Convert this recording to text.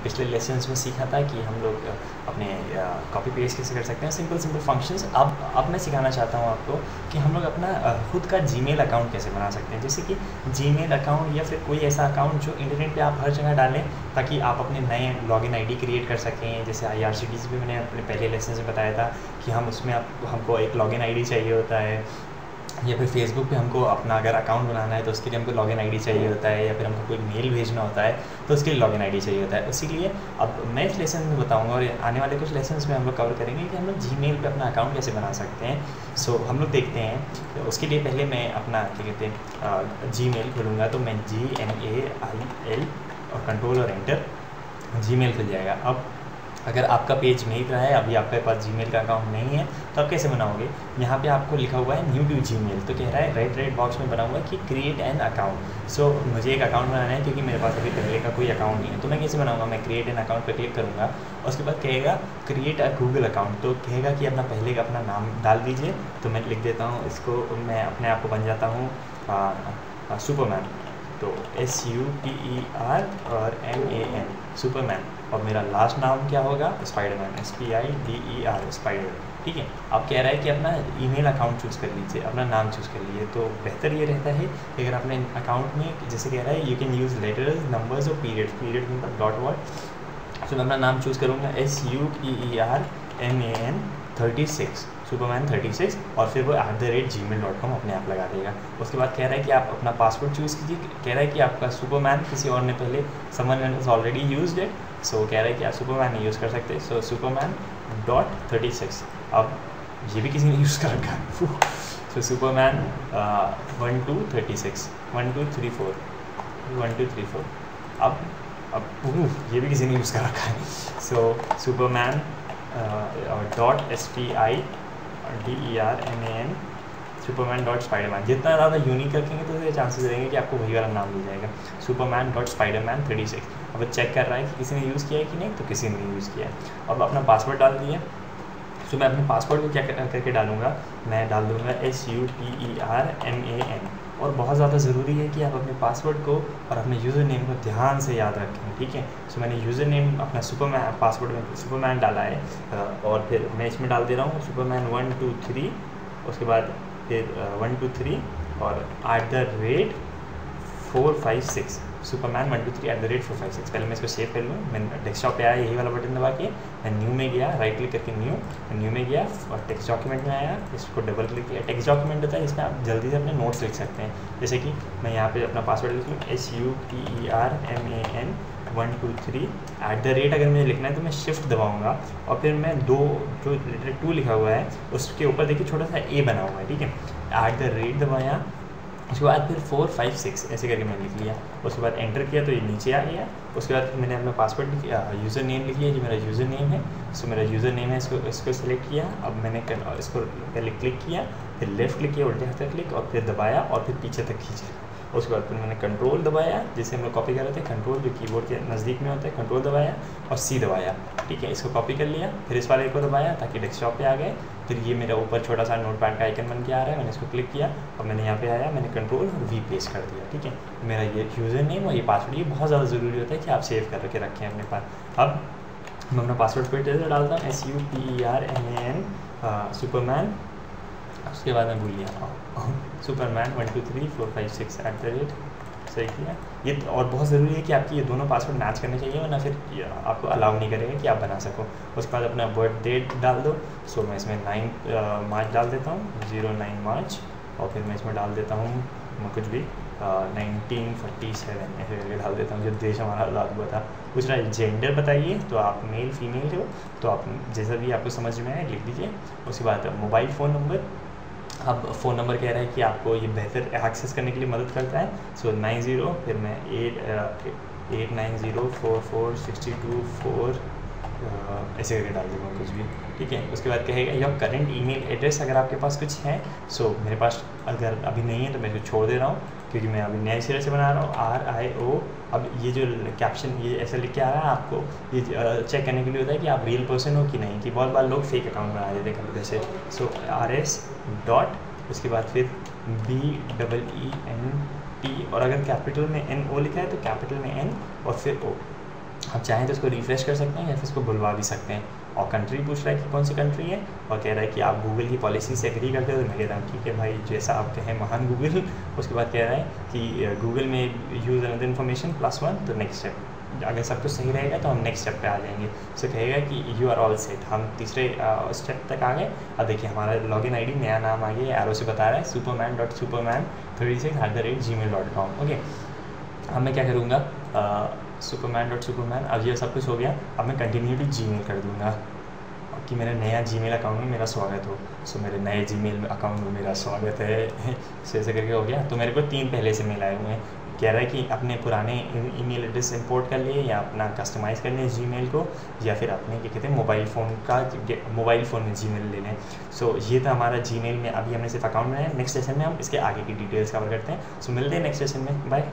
पिछले लेसन्स में सीखा था कि हम लोग अपने कॉपी पेस्ट कैसे कर सकते हैं, सिंपल फंक्शंस। अब मैं सिखाना चाहता हूँ आपको कि हम लोग अपना खुद का जीमेल अकाउंट कैसे बना सकते हैं। जैसे कि जीमेल अकाउंट या फिर कोई ऐसा अकाउंट जो इंटरनेट पे आप हर जगह डालें, ताकि आप अपने नए लॉगिन आईडी क्रिएट कर सकें। जैसे IRCTC भी मैंने अपने पहले लेसन में बताया था कि हम उसमें हमको एक लॉगिन आईडी चाहिए होता है, या फिर फेसबुक पे हमको अपना अगर अकाउंट बनाना है तो उसके लिए हमको लॉगिन आईडी चाहिए होता है, या फिर हमको कोई मेल भेजना होता है तो उसके लिए लॉगिन आईडी चाहिए होता है। इसीलिए अब मैं इस लेसन में बताऊंगा और आने वाले कुछ लेसन्स में हम लोग कवर करेंगे कि हम लोग जीमेल पे अपना अकाउंट कैसे बना सकते हैं। सो हम लोग देखते हैं। तो उसके लिए पहले मैं अपना क्या कहते हैं जीमेल खोलूँगा, तो मैं GMAIL और कंट्रोल और एंटर, जीमेल खुल जाएगा। अब अगर आपका पेज नहीं रहा है, अभी आपके पास जीमेल का अकाउंट नहीं है, तो आप कैसे बनाओगे। यहाँ पे आपको लिखा हुआ है न्यू टू जीमेल, तो कह रहा है राइट बॉक्स में बना हुआ है कि क्रिएट एन अकाउंट। सो मुझे एक अकाउंट बनाना है क्योंकि मेरे पास अभी पहले का कोई अकाउंट नहीं है। तो मैं कैसे बनाऊँगा, मैं क्रिएट एन अकाउंट पर क्लिक करूँगा, उसके बाद कहेगा क्रिएट अ गूगल अकाउंट। तो कहेगा कि अपना पहले का अपना नाम डाल दीजिए। तो मैं लिख देता हूँ इसको, मैं अपने आप को बन जाता हूँ सुपरमैन। तो SUPER और MAN सुपरमैन। और मेरा लास्ट नाम क्या होगा, स्पाइडरमैन, SPIDER स्पाइडर। ठीक है। अब कह रहा है कि अपना ईमेल अकाउंट चूज़ कर लीजिए, अपना नाम चूज़ कर लीजिए। तो बेहतर ये रहता है कि अगर अपने अकाउंट में जैसे कह रहा है you can use letters, numbers और पीरियड मतलब डॉट वर्ड। तो मैं अपना नाम चूज़ करूँगा SUPERMAN 36 सुपरमैन 36, और फिर वो @gmail.com अपने आप लगा देगा। उसके बाद कह रहा है कि आप अपना पासवर्ड चूज़ कीजिए। कह रहा है कि आपका सुपरमैन किसी और ने पहले someone has already used it, so कह रहा है कि आप सुपरमैन नहीं यूज़ कर सकते। सो Superman.36। अब ये भी किसी ने यूज़ कर रखा है। सो सुपरमैन 1 2 36 1 2 3 4 1 2 3 4। अब ये भी किसी ने यूज़ कर रखा है। सो सुपरमैन .SPIDERMAN Superman.Spiderman। जितना ज़्यादा यूनिक रखेंगे तो उसके चांसेस रहेंगे कि आपको वही वाला नाम मिल जाएगा, Superman.Spiderman 36। अब चेक कर रहा है कि किसी ने यूज़ किया है कि नहीं, तो किसी ने नहीं यूज़ किया है। अब अपना पासवर्ड डाल दिया। तो मैं अपने पासवर्ड को क्या करके डालूँगा, मैं डाल दूँगा SUPERMAN। और बहुत ज़्यादा ज़रूरी है कि आप अपने पासवर्ड को और अपने यूज़र नेम को ध्यान से याद रखें। ठीक है। सो मैंने यूज़र नेम अपना सुपरमैन, पासवर्ड में सुपरमैन डाला है, और फिर मैं इसमें डाल दे रहा हूँ सुपरमैन 1 2 3, उसके बाद फिर 1 2 3 और @456 सुपरमैन 1 2 3 @456। पहले मैं इसको सेव कर लूँ। मैं डेस्कटॉप पे आया, यही वाला बटन दबा के मैं न्यू में गया, राइट क्लिक करके न्यू में गया और टेक्स्ट डॉक्यूमेंट में आया, इसको डबल क्लिक किया। टेक्स्ट डॉक्यूमेंट होता है इसमें आप जल्दी से अपने नोट्स लिख सकते हैं। जैसे कि मैं यहाँ पे अपना पासवर्ड लिख लूँ SUPERMAN 1 2 3 @ अगर मुझे लिखना है तो मैं शिफ्ट दबाऊँगा, और फिर मैं जो लेटर 2 लिखा हुआ है उसके ऊपर देखिए छोटा सा A बना हुआ है। ठीक है। @ दबाया, उसके बाद फिर 456 ऐसे करके मैंने लिख लिया। उसके बाद एंटर किया तो ये नीचे आ गया। उसके बाद मैंने अपना पासवर्ड यूज़र नेम लिख लिया, जो मेरा यूज़र नेम है। सो मेरा यूज़र नेम है, इसको सेलेक्ट किया। अब मैंने इसको पहले क्लिक किया, फिर लेफ़्ट क्लिक किया, उल्टे हाथ से क्लिक, और फिर दबाया और फिर पीछे तक खींचा। उसके बाद फिर मैंने कंट्रोल दबाया, जिसे हम लोग कॉपी कर रहे थे, कंट्रोल जो कीबोर्ड के नज़दीक में होता है, कंट्रोल दबाया और C दबाया। ठीक है। इसको कॉपी कर लिया, फिर इस वाले को दबाया ताकि डेस्कटॉप पे आ गए। फिर ये मेरा ऊपर छोटा सा नोटपैड का आइकन बन के आ रहा है, मैंने इसको क्लिक किया और मैंने यहाँ पे आया, मैंने कंट्रोल और V पेस्ट कर दिया। ठीक है। मेरा ये यूज़र नेम और ये पासवर्ड, ये बहुत ज़्यादा ज़रूरी होता है कि आप सेव कर के रखें अपने पास। अब मैं अपना पासवर्ड फिर से डालता हूँ SUPERMAN सुपरमैन, उसके बाद मैं भूल गया सुपरमैन 1 2 3 4 5 6 सही किया। ये और बहुत ज़रूरी है कि आपकी ये दोनों पासवर्ड मैच करने चाहिए, वरना फिर आपको अलाउ नहीं करेगा कि आप बना सको। उसके बाद अपना बर्थ डेट डाल दो। सो मैं इसमें 9 मार्च डाल देता हूँ, 09 मार्च, और फिर मैं इसमें डाल देता हूँ कुछ भी 1947 ऐसे करके डाल देता हूँ, जो देश हमारा आज़ाद हुआ था। दूसरा जेंडर बताइए, तो आप मेल फीमेल हो, तो आप जैसा भी आपको समझ में आए लिख दीजिए। उसके बाद मोबाइल फ़ोन नंबर, अब फ़ोन नंबर कह रहा है कि आपको ये बेहतर एक्सेस करने के लिए मदद करता है। सो 90, फिर मैं 8904462 ऐसे करके डाल दूँगा कुछ भी। ठीक है। उसके बाद कहेगा योर करंट ईमेल एड्रेस, अगर आपके पास कुछ है। सो मेरे पास अगर अभी नहीं है तो मैं इसको छोड़ दे रहा हूँ, क्योंकि मैं अभी नए सिरे से बना रहा हूँ RIO। अब ये जो कैप्शन ये ऐसा लिख के आ रहा है, आपको ये चेक करने के लिए होता है कि आप रियल पर्सन हो कि नहीं, कि बहुत बार लोग फेक अकाउंट बना देते हैं कंप्यूटर से। सो RS डॉट, उसके बाद फिर BEENT, और अगर कैपिटल में NO लिखा है तो कैपिटल में N और फिर O। आप चाहें तो इसको रिफ्रेश कर सकते हैं या फिर इसको बुलवा भी सकते हैं। और कंट्री पूछ रहा है कि कौन सी कंट्री है, और कह रहा है कि आप गूगल की पॉलिसी से एग्री करते हो। तो मैं कहता हूँ ठीक है भाई, जैसा आप कहें महान गूगल। उसके बाद कह रहा है कि गूगल में यूज़ अनदर इन्फॉर्मेशन +1, तो नेक्स्ट स्टेप। अगर सब कुछ सही रहेगा तो हम नेक्स्ट स्टेप पे आ जाएंगे। उससे कहेगा कि यू आर ऑल सेट। हम तीसरे स्टेप तक आ गए। अब देखिए हमारा लॉगिन आईडी नया नाम आ गया, एरो से बता रहा है superman.superman36@gmail.com। ओके, अब मैं क्या करूँगा, superman.superman, अब ये सब कुछ हो गया। अब मैं कंटिन्यू टू जीमेल कर दूँगा कि मेरे नया जीमेल अकाउंट में मेरा स्वागत हो। सो मेरे नए जीमेल अकाउंट में मेरा स्वागत है। ऐसे करके हो गया। तो मेरे को 3 पहले से मेल आए हुए हैं। कह रहा है कि अपने पुराने ईमेल एड्रेस इंपोर्ट कर लिए या अपना कस्टमाइज़ कर लें जीमेल को, या फिर अपने क्या कहते हैं मोबाइल फ़ोन में जीमेल ले लें। सो ये था हमारा जीमेल में। अभी हमने सिर्फ अकाउंट बनाया। नेक्स्ट सेशन में हम इसके आगे की डिटेल्स कवर करते हैं। सो मिलते हैं नेक्स्ट सेशन में। बाय।